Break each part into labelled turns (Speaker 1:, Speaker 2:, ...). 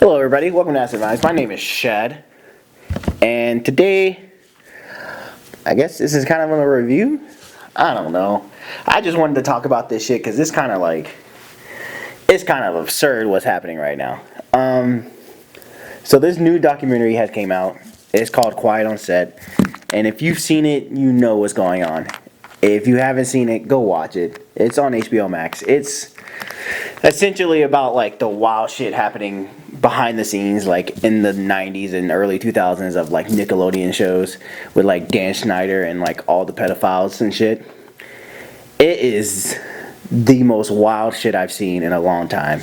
Speaker 1: Hello everybody, welcome to Acid Vibes. My name is Shad, and today, I guess this is kind of a review? I don't know. I just wanted to talk about this shit because it's kind of absurd what's happening right now. So this new documentary has came out. It's called Quiet on Set, and if you've seen it, you know what's going on. If you haven't seen it, go watch it. It's on HBO Max. It's essentially about like the wild shit happening behind the scenes, like in the 90s and early 2000s of like Nickelodeon shows with like Dan Schneider and like all the pedophiles and shit. It is the most wild shit I've seen in a long time.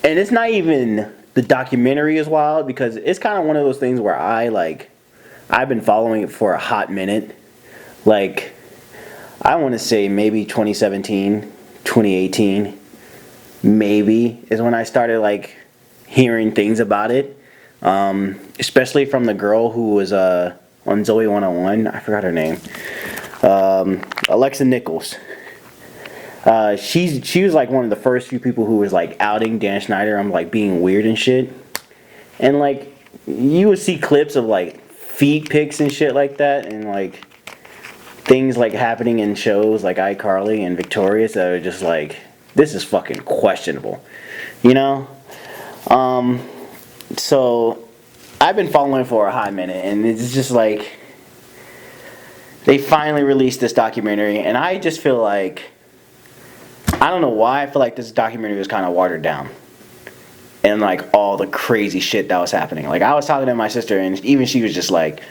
Speaker 1: And it's not even the documentary is wild because it's kind of one of those things where I've been following it for a hot minute. Like, I want to say maybe 2017, 2018, maybe is when I started like hearing things about it, especially from the girl who was on Zoe 101. I forgot her name. Alexa Nichols. She was like one of the first few people who was like outing Dan Schneider on like being weird and shit. And like you would see clips of like feet pics and shit like that, and like things like happening in shows like iCarly and Victorious that are just like, this is fucking questionable, you know? So I've been following for a hot minute, and it's just like they finally released this documentary, and I just feel like, I don't know why, I feel like this documentary was kind of watered down, and like all the crazy shit that was happening. Like, I was talking to my sister, and even she was just like,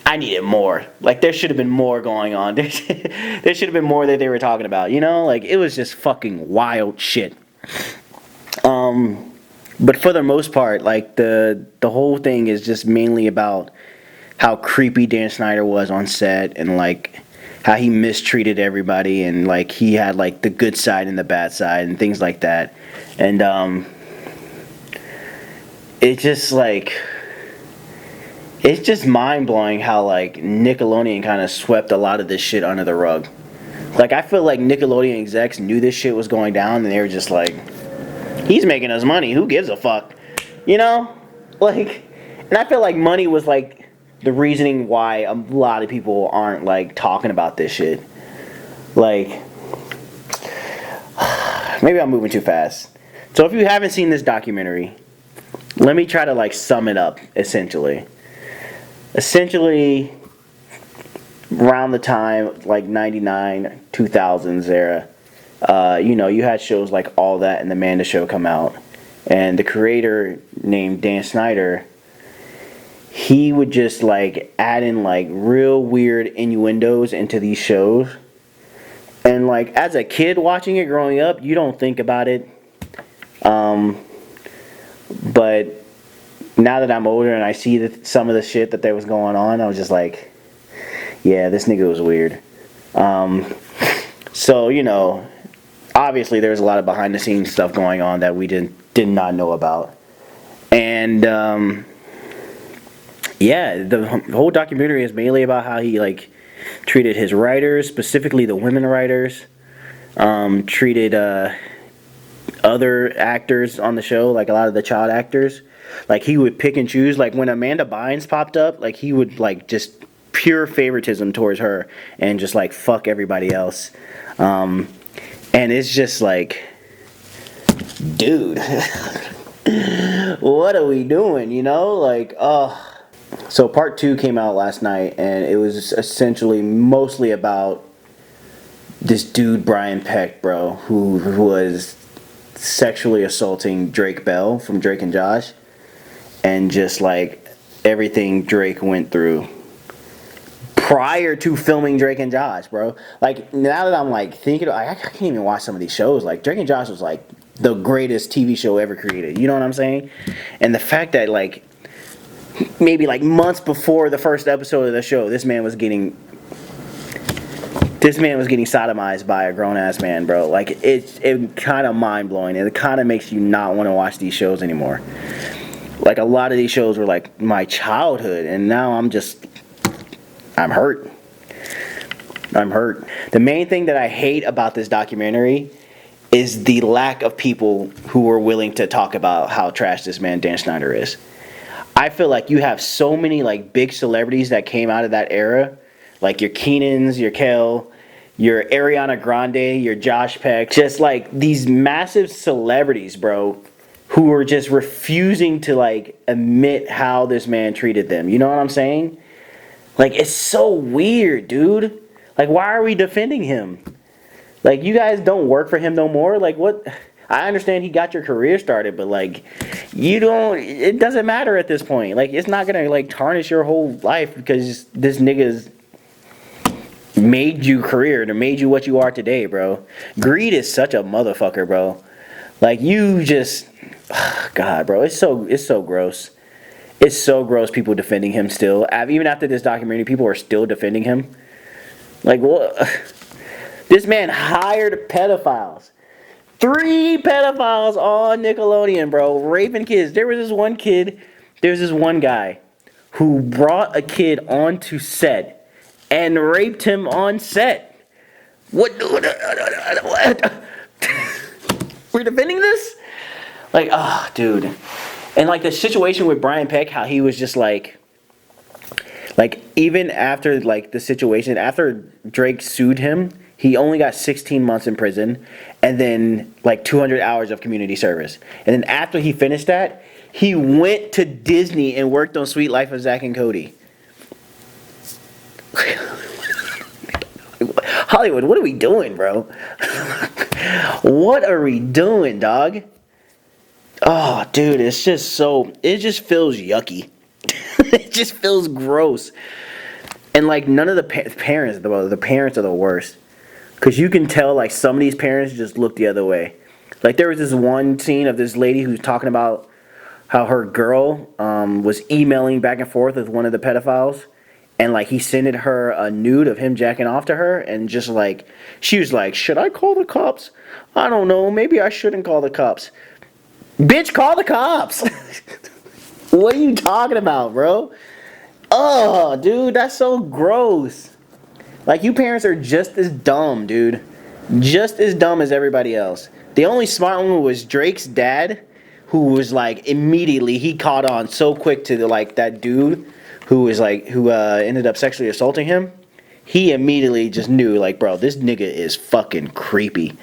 Speaker 1: I needed more. Like, there should have been more going on. There should have been more that they were talking about, you know? Like, it was just fucking wild shit. But for the most part, like, the whole thing is just mainly about how creepy Dan Schneider was on set, and like how he mistreated everybody, and like he had like the good side and the bad side and things like that. And it's just like, it's just mind-blowing how like Nickelodeon kind of swept a lot of this shit under the rug. Like, I feel like Nickelodeon execs knew this shit was going down, and they were just like, he's making us money, who gives a fuck, you know? Like, and I feel like money was like the reasoning why a lot of people aren't like talking about this shit. Like, maybe I'm moving too fast. So if you haven't seen this documentary, let me try to like sum it up. Essentially around the time like 99 2000s era, you know, you had shows like All That and The Amanda Show come out, and the creator named Dan Schneider, he would just like add in like real weird innuendos into these shows. And like as a kid watching it growing up, you don't think about it, but now that I'm older and I see that some of the shit that there was going on, I was just like, yeah, this nigga was weird. So, you know, obviously there's a lot of behind the scenes stuff going on that we did not know about. And yeah, the whole documentary is mainly about how he like treated his writers, specifically the women writers, treated other actors on the show, like a lot of the child actors. Like, he would pick and choose. Like, when Amanda Bynes popped up, like, he would like just pure favoritism towards her and just like fuck everybody else. And it's just like, dude, what are we doing, you know? Like, so part 2 came out last night, and it was essentially mostly about this dude Brian Peck, bro, who was sexually assaulting Drake Bell from Drake and Josh, and just like everything Drake went through prior to filming Drake and Josh, bro. Like, now that I'm like thinking, I can't even watch some of these shows. Like, Drake and Josh was like the greatest TV show ever created, you know what I'm saying? And the fact that like maybe like months before the first episode of the show, this man was getting sodomized by a grown-ass man, bro. Like, it kind of mind-blowing. It kind of makes you not want to watch these shows anymore. Like, a lot of these shows were like my childhood, and now I'm hurt. The main thing that I hate about this documentary is the lack of people who are willing to talk about how trash this man Dan Schneider is. I feel like you have so many like big celebrities that came out of that era, like your Keenans, your Kel, your Ariana Grande, your Josh Peck, just like these massive celebrities, bro, who are just refusing to like admit how this man treated them. You know what I'm saying? Like, it's so weird, dude. Like, why are we defending him? Like, you guys don't work for him no more? Like, what? I understand he got your career started, but, like, you don't... It doesn't matter at this point. Like, it's not gonna, like, tarnish your whole life because this nigga's made you career and made you what you are today, bro. Greed is such a motherfucker, bro. Like, you just... God, bro, it's so gross. It's so gross people defending him still. Even after this documentary, people are still defending him. Like, what? This man hired pedophiles. 3 pedophiles on Nickelodeon, bro. Raping kids. There was this one guy who brought a kid onto set and raped him on set. What? We're defending this? Like, dude. And like the situation with Brian Peck, how he was just like even after like the situation, after Drake sued him, he only got 16 months in prison and then like 200 hours of community service. And then after he finished that, he went to Disney and worked on Sweet Life of Zack and Cody. Hollywood, what are we doing, bro? What are we doing, dog? Oh, dude, it just feels yucky. It just feels gross. And, like, none of the parents, the parents are the worst. Because you can tell, like, some of these parents just look the other way. Like, there was this one scene of this lady who's talking about how her girl was emailing back and forth with one of the pedophiles. And, like, he sent her a nude of him jacking off to her. And just, like, she was like, should I call the cops? I don't know. Maybe I shouldn't call the cops. Bitch, call the cops. What are you talking about, bro? Oh, dude, that's so gross. Like, you parents are just as dumb, dude. Just as dumb as everybody else. The only smart one was Drake's dad, who was, like, immediately, he caught on so quick to, like, that dude who ended up sexually assaulting him. He immediately just knew, like, bro, this nigga is fucking creepy.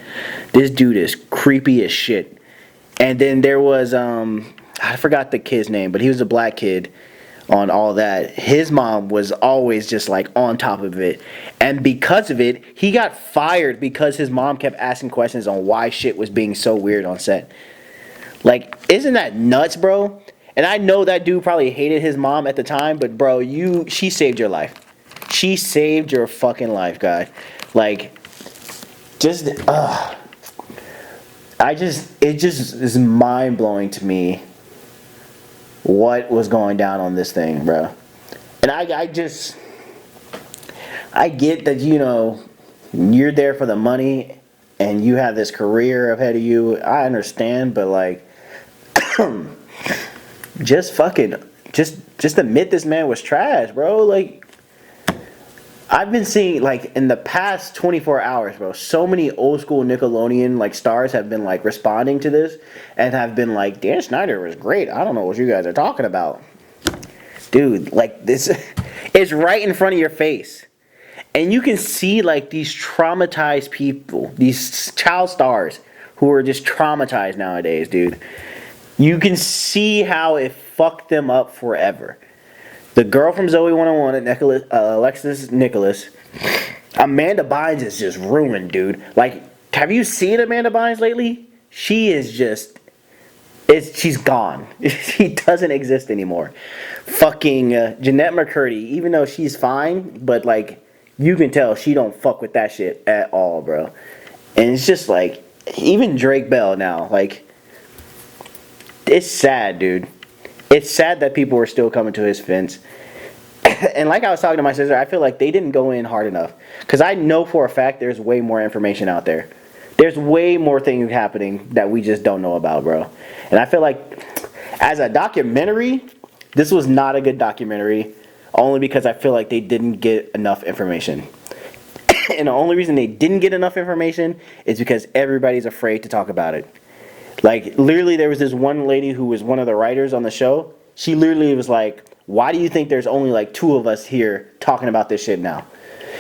Speaker 1: This dude is creepy as shit. And then there was, I forgot the kid's name, but he was a black kid on all that. His mom was always just like on top of it. And because of it, he got fired because his mom kept asking questions on why shit was being so weird on set. Like, isn't that nuts, bro? And I know that dude probably hated his mom at the time, but bro, she saved your life. She saved your fucking life, guy. Like, it just is mind-blowing to me what was going down on this thing, bro. And I get that, you know, you're there for the money and you have this career ahead of you. I understand, but like, just admit this man was trash, bro. Like, I've been seeing, like, in the past 24 hours, bro, so many old school Nickelodeon, like, stars have been, like, responding to this and have been like, Dan Schneider was great. I don't know what you guys are talking about. Dude, like, this is right in front of your face. And you can see, like, these traumatized people, these child stars who are just traumatized nowadays, dude. You can see how it fucked them up forever. The girl from Zoe 101 Alexis Nicholas, Amanda Bynes is just ruined, dude. Like, have you seen Amanda Bynes lately? She is just, she's gone. She doesn't exist anymore. Fucking Jeanette McCurdy, even though she's fine, but like, you can tell she don't fuck with that shit at all, bro. And it's just like, even Drake Bell now, like, it's sad, dude. It's sad that people are still coming to his fence. And like I was talking to my sister, I feel like they didn't go in hard enough. Because I know for a fact there's way more information out there. There's way more things happening that we just don't know about, bro. And I feel like as a documentary, this was not a good documentary. Only because I feel like they didn't get enough information. And the only reason they didn't get enough information is because everybody's afraid to talk about it. Like, literally, there was this one lady who was one of the writers on the show. She literally was like, why do you think there's only like 2 of us here talking about this shit now?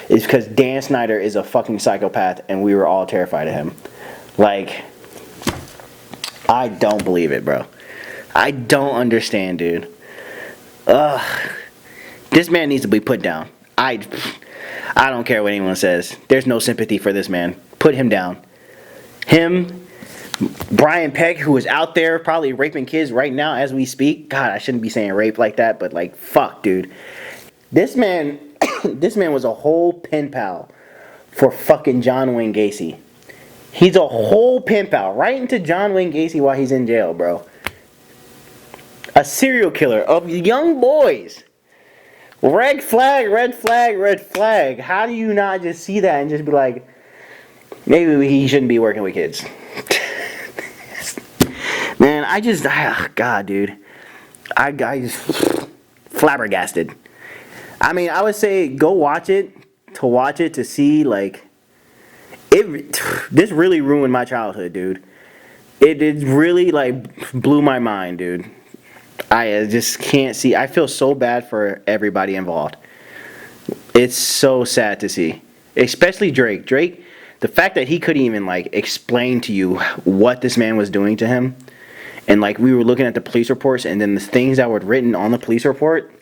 Speaker 1: It's because Dan Schneider is a fucking psychopath and we were all terrified of him. Like, I don't believe it, bro. I don't understand, dude. Ugh. This man needs to be put down. I don't care what anyone says. There's no sympathy for this man. Put him down. Him, Brian Peck, who is out there probably raping kids right now as we speak. God, I shouldn't be saying rape like that, but like, fuck, dude. This man, this man was a whole pen pal for fucking John Wayne Gacy. He's a whole pen pal right into John Wayne Gacy while he's in jail, bro. A serial killer of young boys. Red flag, red flag, red flag. How do you not just see that and just be like, maybe he shouldn't be working with kids? Man, I just, God, dude. I just flabbergasted. I mean, I would say go watch it, to see, like, this really ruined my childhood, dude. It really, like, blew my mind, dude. I just can't see. I feel so bad for everybody involved. It's so sad to see. Especially Drake. Drake, the fact that he couldn't even, like, explain to you what this man was doing to him. And, like, we were looking at the police reports, and then the things that were written on the police report,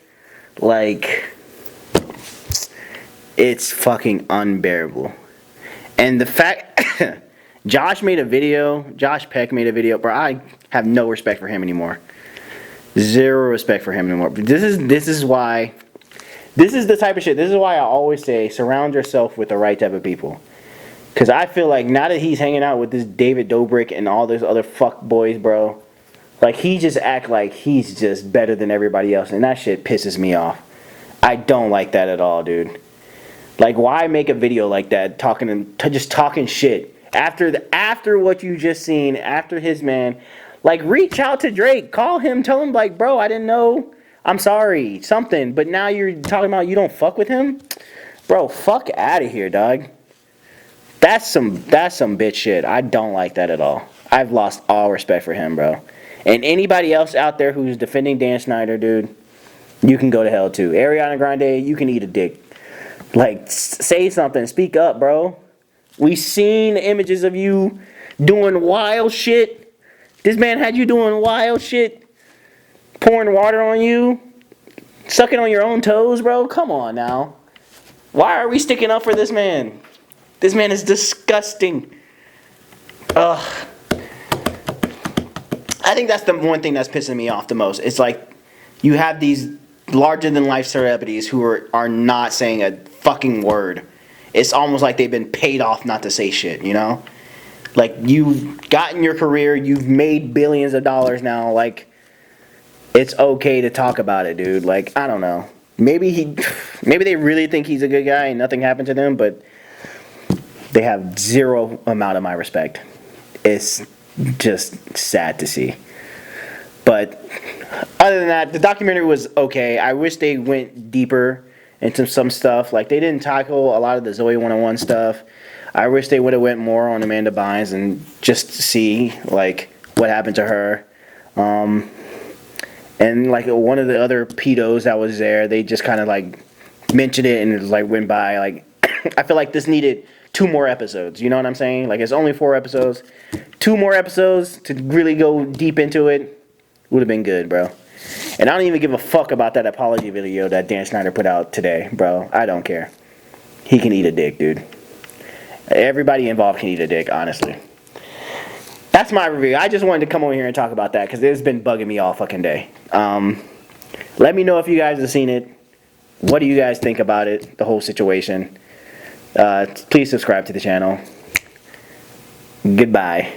Speaker 1: like, it's fucking unbearable. And the fact, Josh Peck made a video, bro, I have no respect for him anymore. Zero respect for him anymore. But this is the type of shit. This is why I always say surround yourself with the right type of people. Because I feel like now that he's hanging out with this David Dobrik and all those other fuck boys, bro, like he just act like he's just better than everybody else. And that shit pisses me off. I don't like that at all, dude. Like, why make a video like that just talking shit after what you just seen, after his man? Like, reach out to Drake, call him, tell him, like, bro, I didn't know, I'm sorry, something. But now you're talking about you don't fuck with him, bro. Fuck out of here, dog. That's some bitch shit. I don't like that at all. I've lost all respect for him, bro. And anybody else out there who's defending Dan Schneider, dude, you can go to hell too. Ariana Grande, you can eat a dick. Like, say something, speak up, bro. We seen images of you doing wild shit. This man had you doing wild shit, pouring water on you, sucking on your own toes, bro. Come on now. Why are we sticking up for this man? This man is disgusting. Ugh. I think that's the one thing that's pissing me off the most. It's like you have these larger-than-life celebrities who are not saying a fucking word. It's almost like they've been paid off not to say shit, you know? Like, you've gotten your career, you've made billions of dollars now, like, it's okay to talk about it, dude. Like, I don't know. Maybe they really think he's a good guy and nothing happened to them, but they have zero amount of my respect. It's just sad to see. But other than that, the documentary was okay. I wish they went deeper into some stuff. Like, they didn't tackle a lot of the Zoe 101 stuff. I wish they would have went more on Amanda Bynes and just see, like, what happened to her. And, like, one of the other pedos that was there, they just kind of, like, mentioned it and it was, like, went by. Like, I feel like this needed 2 more episodes. You know what I'm saying? Like, it's only 4 episodes. 2 more episodes to really go deep into it would have been good, bro. And I don't even give a fuck about that apology video that Dan Schneider put out today, bro. I don't care. He can eat a dick, dude. Everybody involved can eat a dick, honestly. That's my review. I just wanted to come over here and talk about that because it's been bugging me all fucking day. Let me know if you guys have seen it. What do you guys think about it, the whole situation? Please subscribe to the channel. Goodbye.